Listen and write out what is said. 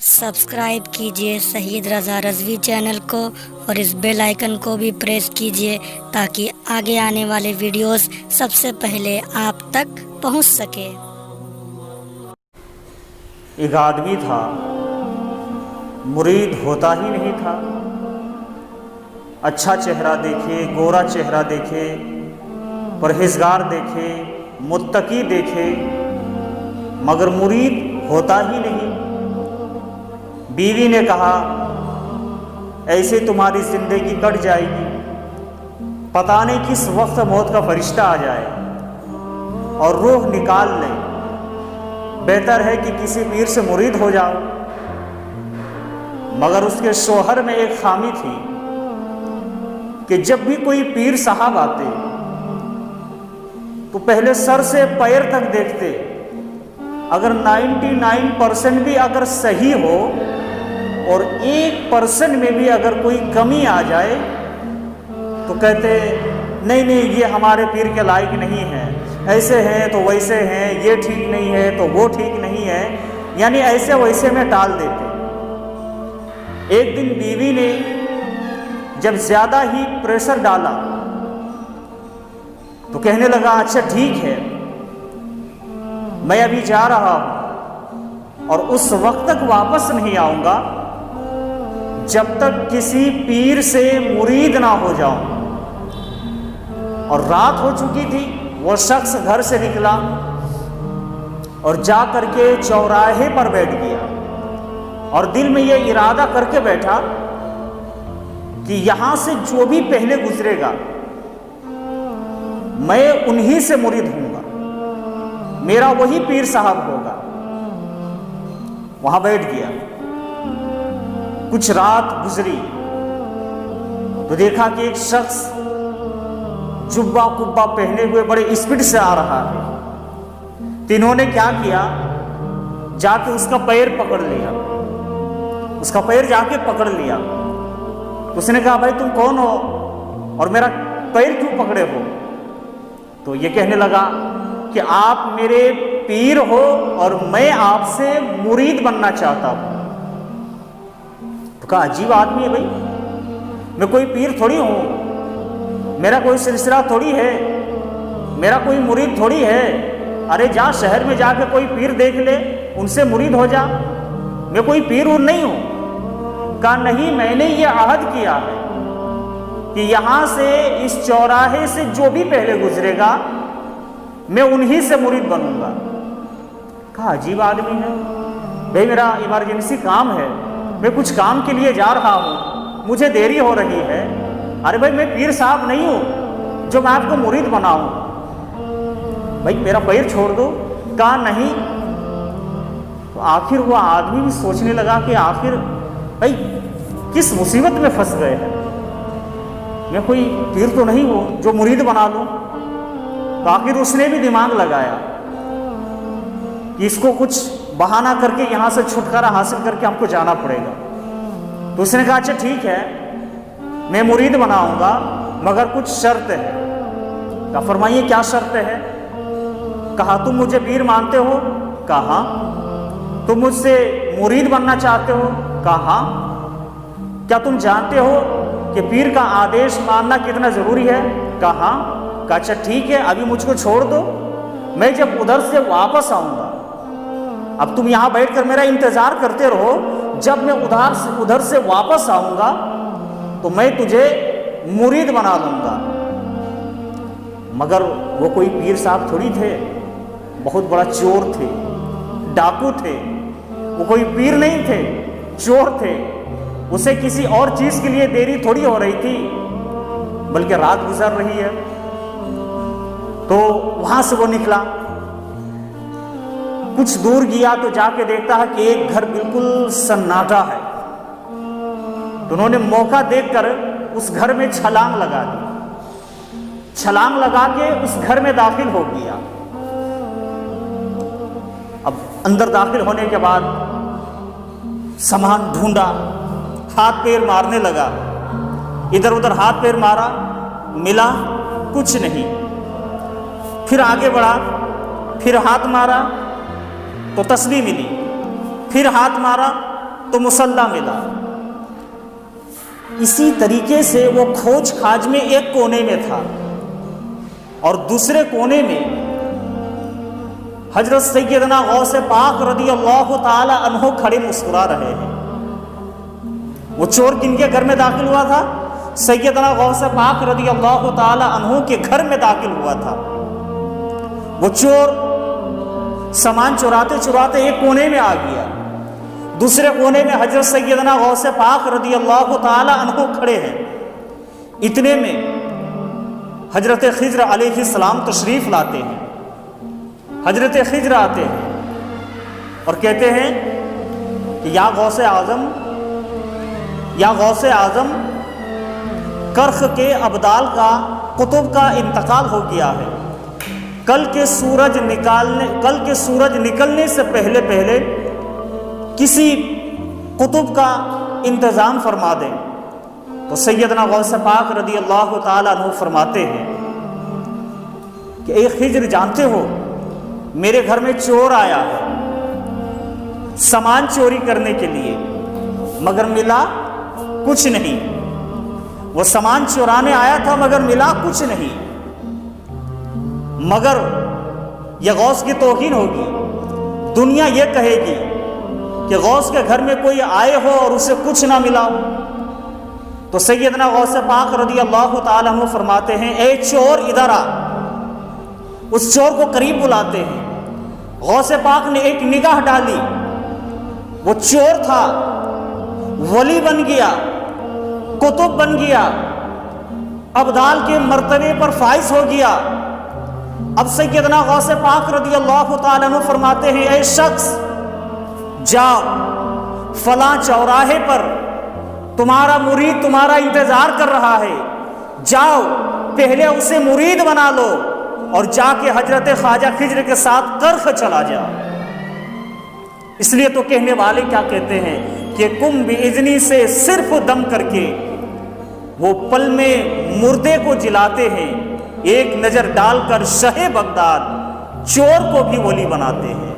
Subscribe कीजिए शहीद रज़ा Razvi channel को और इस बेल आइकन को भी प्रेस कीजिए ताकि आगे आने वाले वीडियोस सबसे पहले आप तक पहुंच सके। एक आदमी था, मुरीद होता ही नहीं था। अच्छा चेहरा देखे, गोरा चेहरा देखे, परहेजगार देखे, मुत्तकी देखे, मगर मुरीद होता ही नहीं। बीवी ने कहा, ऐसे तुम्हारी जिंदगी कट जाएगी, पता नहीं किस वक्त मौत का फरिश्ता आ जाए और रूह निकाल ले। बेहतर है कि किसी पीर से मुरीद हो जाओ। मगर उसके शौहर में एक खामी थी कि जब भी कोई पीर साहब आते तो पहले सर से पैर तक देखते। अगर 99% भी अगर सही हो और 1% में भी अगर कोई कमी आ जाए तो कहते नहीं नहीं, ये हमारे पीर के लायक नहीं है, ऐसे हैं तो वैसे हैं, ये ठीक नहीं है तो वो ठीक नहीं है, यानी ऐसे वैसे में टाल देते। एक दिन बीवी ने जब ज्यादा ही प्रेशर डाला तो कहने लगा, अच्छा ठीक है, मैं अभी जा रहा हूं और उस वक्त तक वापस नहीं आऊंगा जब तक किसी पीर से मुरीद ना हो जाऊं। और रात हो चुकी थी। वो शख्स घर से निकला और जा करके चौराहे पर बैठ गया और दिल में यह इरादा करके बैठा कि यहां से जो भी पहले गुजरेगा मैं उन्हीं से मुरीद हूंगा, मेरा वही पीर साहब होगा। वहां बैठ गया। कुछ रात गुजरी तो देखा कि एक शख्स जुब्बा कुब्बा पहने हुए बड़े स्पीड से आ रहा है। तीनों ने क्या किया, जाके उसका पैर पकड़ लिया। उसका पैर जाके पकड़ लिया तो उसने कहा, भाई तुम कौन हो और मेरा पैर क्यों पकड़े हो? तो ये कहने लगा कि आप मेरे पीर हो और मैं आपसे मुरीद बनना चाहता हूं। तो कहा, अजीब आदमी है भाई, मैं कोई पीर थोड़ी हूं, मेरा कोई सिलसिला थोड़ी है, मेरा कोई मुरीद थोड़ी है। अरे जा शहर में जाके कोई पीर देख ले, उनसे मुरीद हो जा, मैं कोई पीर हूं नहीं हूं। कहा, नहीं, मैंने ये अहद किया है कि यहां से इस चौराहे से जो भी पहले गुजरेगा मैं उन्हीं से मुरीद बनूंगा। कहा, अजीब आदमी है भाई, मेरा इमरजेंसी काम है, मैं कुछ काम के लिए जा रहा हूं, मुझे देरी हो रही है। अरे भाई, मैं पीर साहब नहीं हूं जो मैं आपको मुरीद बनाऊं, भाई मेरा पैर छोड़ दो। कहा, नहीं। तो आखिर वो आदमी भी सोचने लगा कि आखिर भाई किस मुसीबत में फंस गए हैं, मैं कोई पीर तो नहीं हूं जो मुरीद बना लूं। तो आखिर उसने भी दिमाग लगाया कि इसको कुछ बहाना करके यहां से छुटकारा हासिल करके हमको जाना पड़ेगा। तो उसने कहा, अच्छा ठीक है, मैं मुरीद बनाऊंगा मगर कुछ शर्त है। कहा, फरमाइए क्या शर्त है? कहा, तुम मुझे पीर मानते हो? कहा, तुम मुझसे मुरीद बनना चाहते हो? कहा, क्या तुम जानते हो कि पीर का आदेश मानना कितना जरूरी है? कहा, अच्छा ठीक है, अभी मुझको छोड़ दो, मैं जब उधर से वापस आऊंगा, अब तुम यहां बैठकर मेरा इंतजार करते रहो, जब मैं उधर से वापस आऊंगा तो मैं तुझे मुरीद बना लूंगा। मगर वो कोई पीर साहब थोड़ी थे, बहुत बड़ा चोर थे, डाकू थे। वो कोई पीर नहीं थे, चोर थे। उसे किसी और चीज के लिए देरी थोड़ी हो रही थी, बल्कि रात गुजर रही है। तो वहां से वो निकला, कुछ दूर गया तो जाके देखता है कि एक घर बिल्कुल सन्नाटा है। तो उन्होंने मौका देखकर उस घर में छलांग लगा दी। छलांग लगा के उस घर में दाखिल हो गया। अब अंदर दाखिल होने के बाद सामान ढूंढा, हाथ पैर मारने लगा, इधर उधर हाथ पैर मारा, मिला कुछ नहीं। फिर आगे बढ़ा, फिर हाथ मारा तो तस्बीह मिली, फिर हाथ मारा तो मुसल्ला मिला। इसी तरीके से वो खोज खाज में एक कोने में था और दूसरे कोने में हजरत सैयदना गौसे पाक रदियल्लाहु ताला अन्हु खड़े मुस्कुरा रहे हैं। वो चोर किनके घर में दाखिल हुआ था? सैयदना गौसे पाक रदियल्लाहु ताला अन्हु के घर में दाखिल हुआ था। वो चोर सामान चुराते चुराते एक कोने में आ गया। दूसरे कोने में हजरत सैयदना गौसे पाक रदियल्लाहु ताला अन्हु खड़े हैं। इतने में हजरत खिज्र अलैहिस्सलाम तशरीफ लाते हैं। हजरत खिज्र आते हैं और कहते हैं कि या गौसे आज़म, कर्ख के अब्दाल का कुतुब का इंतकाल हो गया है। कल के सूरज निकलने से पहले पहले किसी कुतुब का इंतज़ाम फरमा दें। तो सैयदना गौसे पाक रदियल्लाहु ताला अन्हु फरमाते हैं कि ए खिज्र, जानते हो मेरे घर में चोर आया है सामान चोरी करने के लिए, मगर मिला कुछ नहीं। वो सामान चुराने आया था मगर मिला कुछ नहीं। मगर यह गौस की तौहीन होगी, दुनिया यह कहेगी कि गौस के घर में कोई आए हो और उसे कुछ ना मिला हो। तो सैयदना गौसे पाक रदियल्लाहु ताला अन्हु फरमाते हैं, ए चोर इधर आ। उस चोर को करीब बुलाते हैं। गौसे पाक ने एक निगाह डाली, वो चोर था, वली बन गया, कुतुब बन गया, अब्दाल के मर्तबे पर फाइज हो गया। अब सैयदना गौसे पाक रदियल्लाहु ताला अन्हु फरमाते हैं, ऐ शख्स, जाओ फलां चौराहे पर तुम्हारा मुरीद तुम्हारा इंतजार कर रहा है। जाओ पहले उसे मुरीद बना लो और जाके हजरत ख्वाजा खिज्र के साथ कर्ख चला जाओ। इसलिए तो कहने वाले क्या कहते हैं कि कुम बिइज़्नी से सिर्फ दम करके वो पल में मुर्दे को जिलाते हैं, एक नजर डालकर शहे बगदाद चोर को भी वली बनाते हैं।